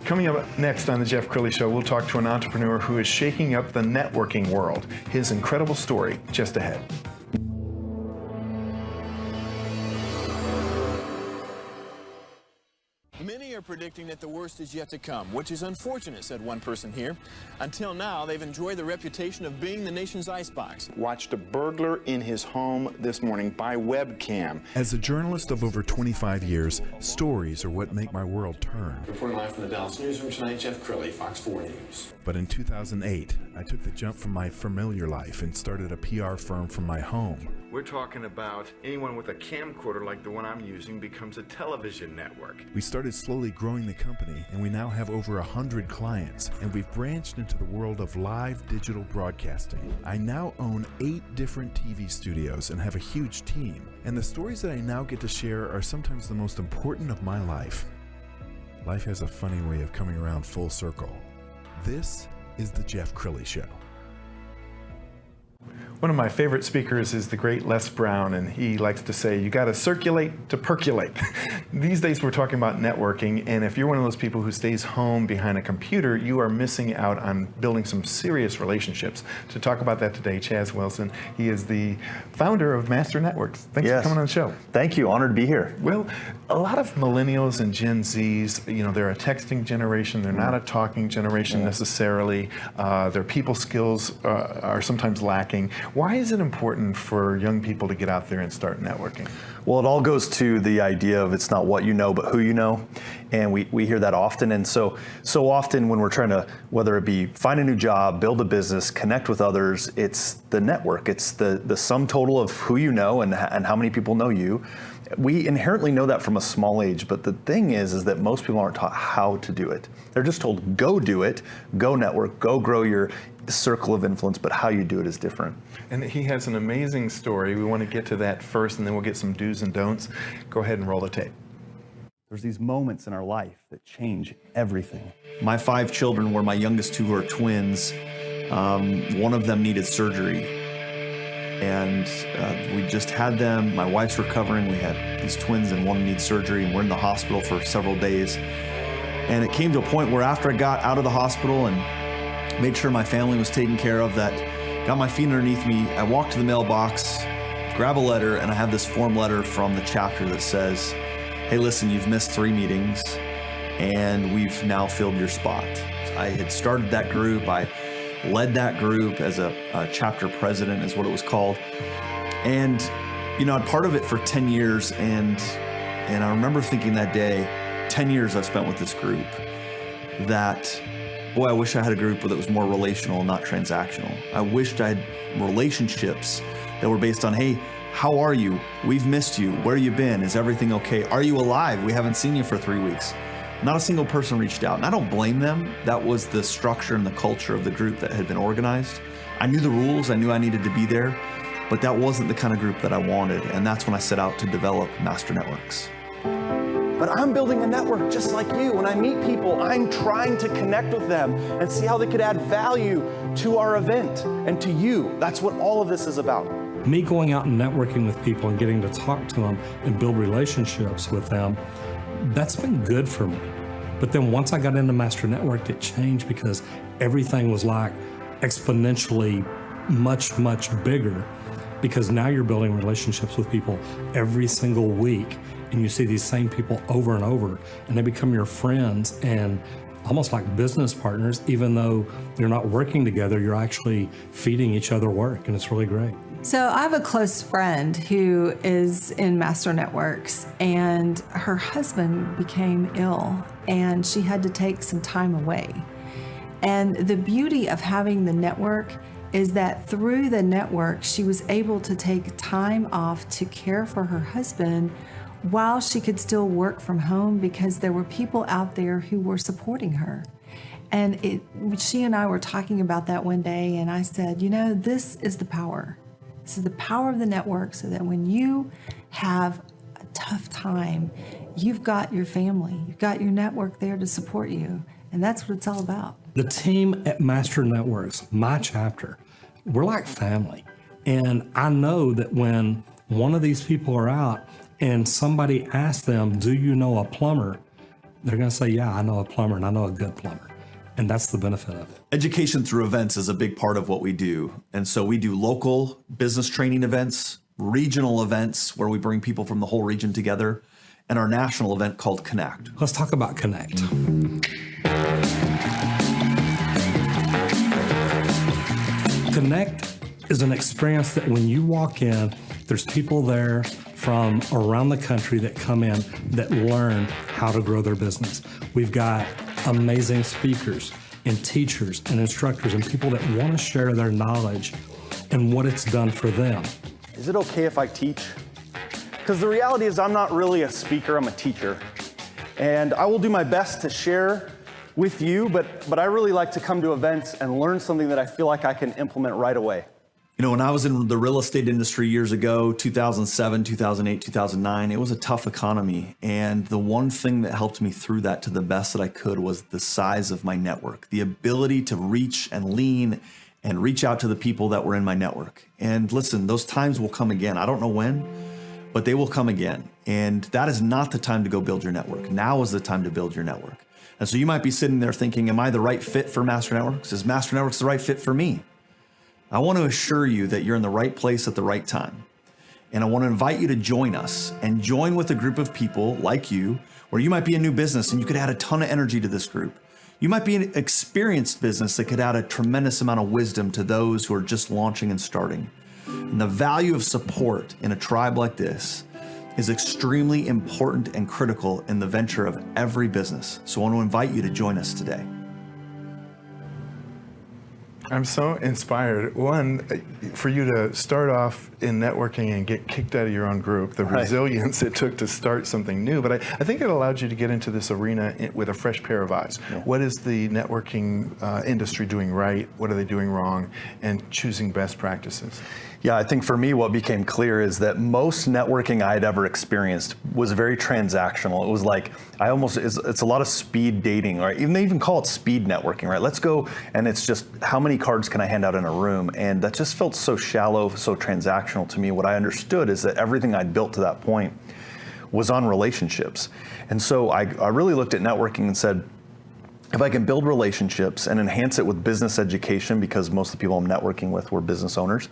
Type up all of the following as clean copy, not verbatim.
Coming up next on the Jeff Crilley Show, we'll talk to an entrepreneur who is shaking up the networking world. His incredible story just ahead. Many are predicting that the worst is yet to come, which is unfortunate, said one person here. Until now, they've enjoyed the reputation of being the nation's icebox. Watched a burglar in his home this morning by webcam. As a journalist of over 25 years, stories are what make my world turn. Reporting live from the Dallas newsroom tonight, Jeff Crilley, Fox 4 News. But in 2008, I took the jump from my familiar life and started a PR firm from my home. We're talking about anyone with a camcorder like the one I'm using becomes a television network. We started slowly growing the company, and we now have over 100 clients, and we've branched into the world of live digital broadcasting. I now own 8 different TV studios and have a huge team, and the stories that I now get to share are sometimes the most important of my life. Life has a funny way of coming around full circle. This is the Jeff Crilley Show. One of my favorite speakers is the great Les Brown, and he likes to say, you got to circulate to percolate. These days we're talking about networking, and if you're one of those people who stays home behind a computer, you are missing out on building some serious relationships. To talk about that today, Chaz Wilson, he is the founder of Master Networks. Thanks for coming on the show. Thank you, honored to be here. Well, a lot of millennials and Gen Zs, you know, they're a texting generation, they're not a talking generation necessarily. Their people skills are sometimes lacking. Why is it important for young people to get out there and start networking? Well, it all goes to the idea of it's not what you know, but who you know. And we hear that often. And so often when we're trying to, whether it be find a new job, build a business, connect with others, it's the network. It's the sum total of who you know and how many people know you. We inherently know that from a small age, but the thing is that most people aren't taught how to do it. They're just told, go do it, go network, go grow your circle of influence, but how you do it is different. And he has an amazing story. We want to get to that first, and then we'll get some do's and don'ts. Go ahead and roll the tape. There's these moments in our life that change everything. My 5 children, where my youngest 2 are twins, one of them needed surgery. And we just had them. My wife's recovering. We had these twins and one needs surgery, and we're in the hospital for several days. And it came to a point where after I got out of the hospital and made sure my family was taken care of, that got my feet underneath me, I walked to the mailbox, grab a letter, and I have this form letter from the chapter that says, hey, listen, you've missed 3 meetings and we've now filled your spot. I had started that group. I led that group as a chapter president is what it was called. And, you know, I'd part of it for 10 years. And I remember thinking that day, 10 years I've spent with this group, that, boy, I wish I had a group that was more relational, not transactional. I wished I had relationships that were based on, hey, how are you? We've missed you. Where you been? Is everything okay? Are you alive? We haven't seen you for 3 weeks. Not a single person reached out, and I don't blame them. That was the structure and the culture of the group that had been organized. I knew the rules, I knew I needed to be there, but that wasn't the kind of group that I wanted, and that's when I set out to develop Master Networks. But I'm building a network just like you. When I meet people, I'm trying to connect with them and see how they could add value to our event and to you. That's what all of this is about. Me going out and networking with people and getting to talk to them and build relationships with them, that's been good for me. But then once I got into Master Network, it changed because everything was like exponentially much, much bigger, because now you're building relationships with people every single week, and you see these same people over and over, and they become your friends and almost like business partners. Even though you're not working together, you're actually feeding each other work, and it's really great. So I have a close friend who is in Master Networks, and her husband became ill and she had to take some time away. And the beauty of having the network is that through the network, she was able to take time off to care for her husband while she could still work from home, because there were people out there who were supporting her. And she and I were talking about that one day, and I said, you know, this is the power. This is the power of the network, so that when you have a tough time, you've got your family, you've got your network there to support you. And that's what it's all about. The team at Master Networks, my chapter, we're like family. And I know that when one of these people are out and somebody asks them, do you know a plumber? they're going to say, yeah, I know a plumber and I know a good plumber. And that's the benefit of it. Education through events is a big part of what we do. And so we do local business training events, regional events where we bring people from the whole region together, and our national event called Connect. Let's talk about Connect. Connect is an experience that when you walk in, there's people there from around the country that come in that learn how to grow their business. We've got amazing speakers and teachers and instructors and people that want to share their knowledge and what it's done for them. Is it okay if I teach? Because the reality is I'm not really a speaker, I'm a teacher. And I will do my best to share with you, but I really like to come to events and learn something that I feel like I can implement right away. You know, when I was in the real estate industry years ago, 2007, 2008, 2009, it was a tough economy. And the one thing that helped me through that to the best that I could was the size of my network, the ability to reach and lean and reach out to the people that were in my network. And listen, those times will come again. I don't know when, but they will come again. And that is not the time to go build your network. Now is the time to build your network. And so you might be sitting there thinking, am I the right fit for Master Networks? Is Master Networks the right fit for me? I want to assure you that you're in the right place at the right time. And I want to invite you to join us and join with a group of people like you, where you might be a new business and you could add a ton of energy to this group. You might be an experienced business that could add a tremendous amount of wisdom to those who are just launching and starting. And the value of support in a tribe like this is extremely important and critical in the venture of every business. So I want to invite you to join us today. I'm so inspired. One, for you to start off in networking and get kicked out of your own group, the resilience it took to start something new. But I think it allowed you to get into this arena with a fresh pair of eyes. Yeah. What is the networking industry doing right? What are they doing wrong? And choosing best practices. Yeah, I think for me, what became clear is that most networking I had ever experienced was very transactional. It was like, it's a lot of speed dating, right? They even call it speed networking, right? Let's go, and it's just, how many cards can I hand out in a room? And that just felt so shallow, so transactional to me. What I understood is that everything I'd built to that point was on relationships. And so I really looked at networking and said, if I can build relationships and enhance it with business education, because most of the people I'm networking with were business owners,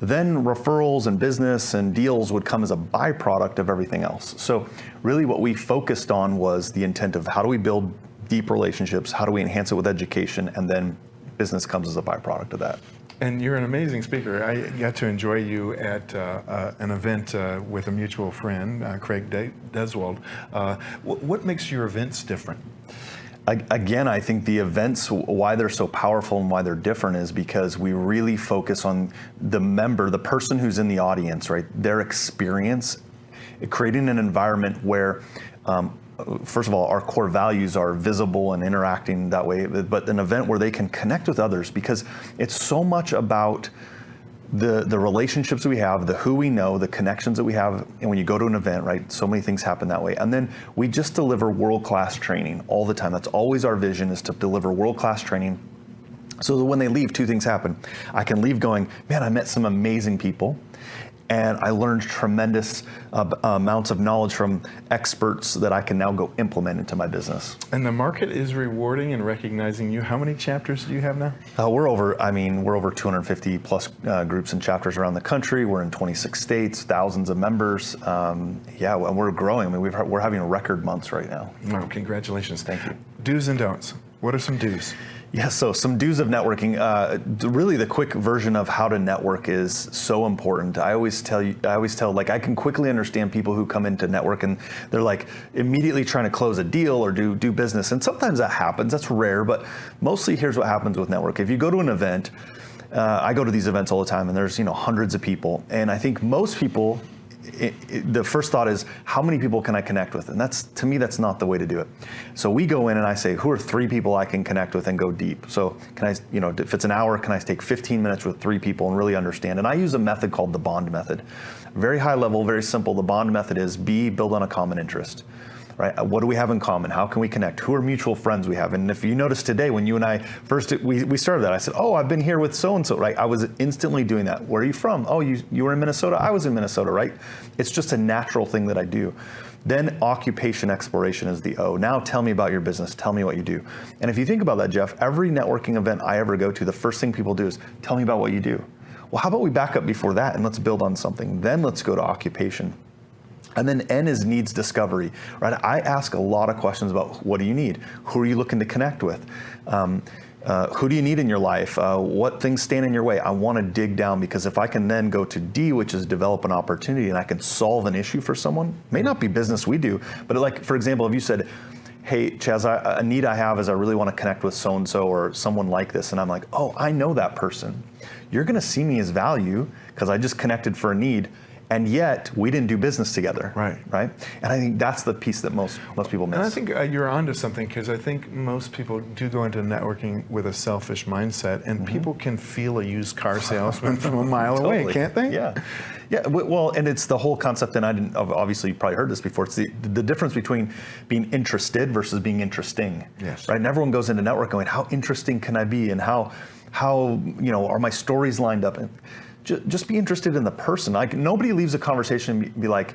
then referrals and business and deals would come as a byproduct of everything else. So really what we focused on was the intent of how do we build deep relationships, how do we enhance it with education, and then business comes as a byproduct of that. And you're an amazing speaker. I got to enjoy you at an event with a mutual friend, Craig Deswald. What makes your events different? Again, I think the events, why they're so powerful and why they're different is because we really focus on the member, the person who's in the audience, right? Their experience, creating an environment where, first of all, our core values are visible and interacting that way, but an event where they can connect with others, because it's so much about the relationships we have, the who we know, the connections that we have. And when you go to an event, right, so many things happen that way. And then we just deliver world-class training all the time. That's always our vision, is to deliver world-class training so that when they leave, two things happen. I can leave going, man, I met some amazing people, and I learned tremendous amounts of knowledge from experts that I can now go implement into my business. And the market is rewarding and recognizing you. How many chapters do you have now? We're over 250 plus groups and chapters around the country. We're in 26 states, thousands of members. And we're growing. I mean, we're having record months right now. Oh, congratulations. Thank you. Do's and don'ts. What are some do's? Yeah, so some do's of networking. Really, the quick version of how to network is so important. I always tell, like, I can quickly understand people who come into network and they're like immediately trying to close a deal or do business. And sometimes that happens. That's rare, but mostly here's what happens with network. If you go to an event, I go to these events all the time, and there's hundreds of people, and I think most people, the first thought is, how many people can I connect with? And to me, that's not the way to do it. So we go in and I say, who are 3 people I can connect with and go deep? So can I, if it's an hour, can I take 15 minutes with 3 people and really understand? And I use a method called the bond method. Very high level, very simple. The bond method is build on a common interest. right? What do we have in common? How can we connect? Who are mutual friends we have? And if you notice today, when you and I first, we started that, I said, oh, I've been here with so-and-so, right? I was instantly doing that. Where are you from? Oh, you were in Minnesota? I was in Minnesota, right? It's just a natural thing that I do. Then occupation exploration is the O. Now tell me about your business. Tell me what you do. And if you think about that, Jeff, every networking event I ever go to, the first thing people do is tell me about what you do. Well, how about we back up before that and let's build on something. Then let's go to occupation. And then N is needs discovery, right? I ask a lot of questions about what do you need? Who are you looking to connect with? Who do you need in your life? What things stand in your way? I want to dig down, because if I can then go to D, which is develop an opportunity, and I can solve an issue for someone, may not be business we do, but like, for example, if you said, hey, Chaz, a need I have is I really want to connect with so-and-so or someone like this, and I'm like, oh, I know that person. You're going to see me as value because I just connected for a need. And yet, we didn't do business together. Right. And I think that's the piece that most people miss. And I think you're onto something, because I think most people do go into networking with a selfish mindset, and people can feel a used car salesman from a mile away, can't they? Yeah. Well, and it's the whole concept, and I didn't. Obviously, you probably heard this before. It's the difference between being interested versus being interesting. Yes. Right. And everyone goes into network going, how interesting can I be, and how are my stories lined up? And just be interested in the person. Like, nobody leaves a conversation and be like,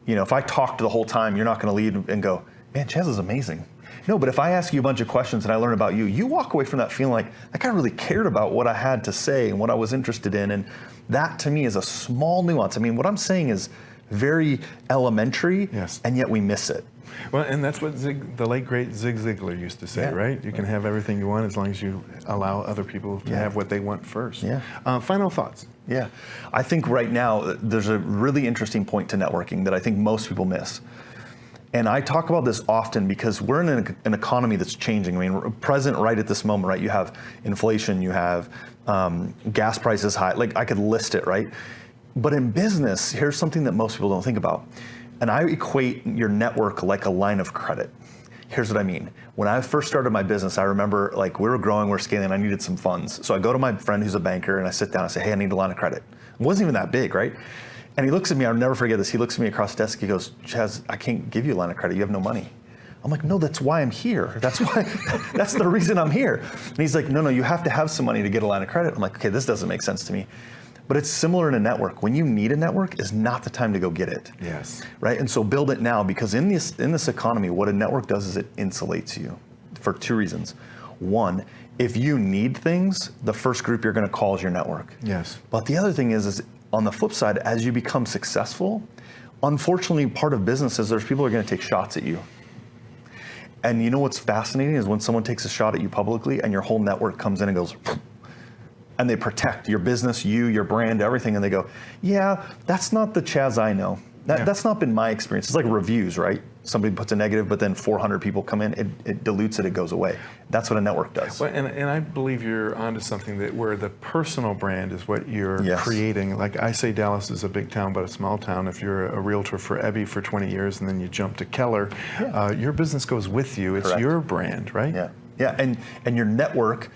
if I talked the whole time, you're not going to leave and go, man, Chaz is amazing. No, but if I ask you a bunch of questions and I learn about you, you walk away from that feeling like, that guy really cared about what I had to say and what I was interested in. And that, to me, is a small nuance. I mean, what I'm saying is very elementary, and yet we miss it. Well, and that's what the late, great Zig Ziglar used to say, right? You can have everything you want as long as you allow other people to have what they want first. Final thoughts. Yeah. I think right now there's a really interesting point to networking that I think most people miss. And I talk about this often because we're in an economy that's changing. I mean, present right at this moment, right? You have inflation, you have gas prices high. Like, I could list it, right? But in business, here's something that most people don't think about. And I equate your network like a line of credit. Here's what I mean. When I first started my business, I remember, like, we were growing, we're scaling, I needed some funds. So I go to my friend who's a banker and I sit down and I say, hey, I need a line of credit. It wasn't even that big, right? And he looks at me, I'll never forget this. He looks at me across the desk, he goes, Chaz, I can't give you a line of credit, you have no money. I'm like, no, that's why I'm here. That's the reason I'm here. And he's like, no, you have to have some money to get a line of credit. I'm like, okay, this doesn't make sense to me. But it's similar in a network. When you need a network is not the time to go get it. Yes. Right? And so build it now, because in this economy, what a network does is it insulates you for two reasons. One, if you need things, the first group you're going to call is your network. Yes. But the other thing is on the flip side, as you become successful, unfortunately, part of business is there's people who are going to take shots at you. And you know what's fascinating is when someone takes a shot at you publicly and your whole network comes in and goes, and they protect your business, your brand, everything, and they go, yeah, that's not the Chaz I know. That's not been my experience. It's like reviews, right? Somebody puts a negative, but then 400 people come in, it dilutes it, it goes away. That's what a network does. Well, and I believe you're onto something where the personal brand is what you're creating. Like, I say Dallas is a big town, but a small town. If you're a realtor for Ebby for 20 years and then you jump to Keller, your business goes with you. It's your brand, right? Yeah, and your network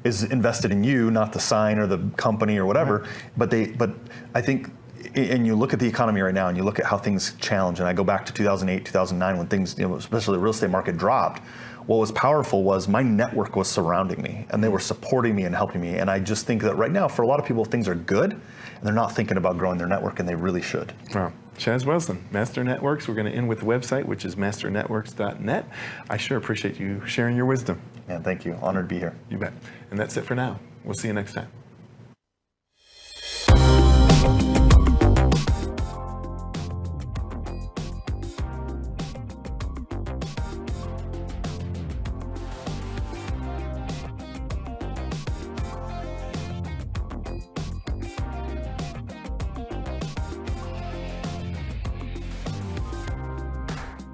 is invested in you, not the sign or the company or whatever. But I think, and you look at the economy right now and you look at how things challenge, and I go back to 2008, 2009 when things, especially the real estate market dropped. What was powerful was my network was surrounding me and they were supporting me and helping me. And I just think that right now, for a lot of people, things are good and they're not thinking about growing their network, and they really should. Wow. Chaz Wesland, Master Networks. We're going to end with the website, which is masternetworks.net. I sure appreciate you sharing your wisdom. Man, thank you. Honored to be here. You bet. And that's it for now. We'll see you next time.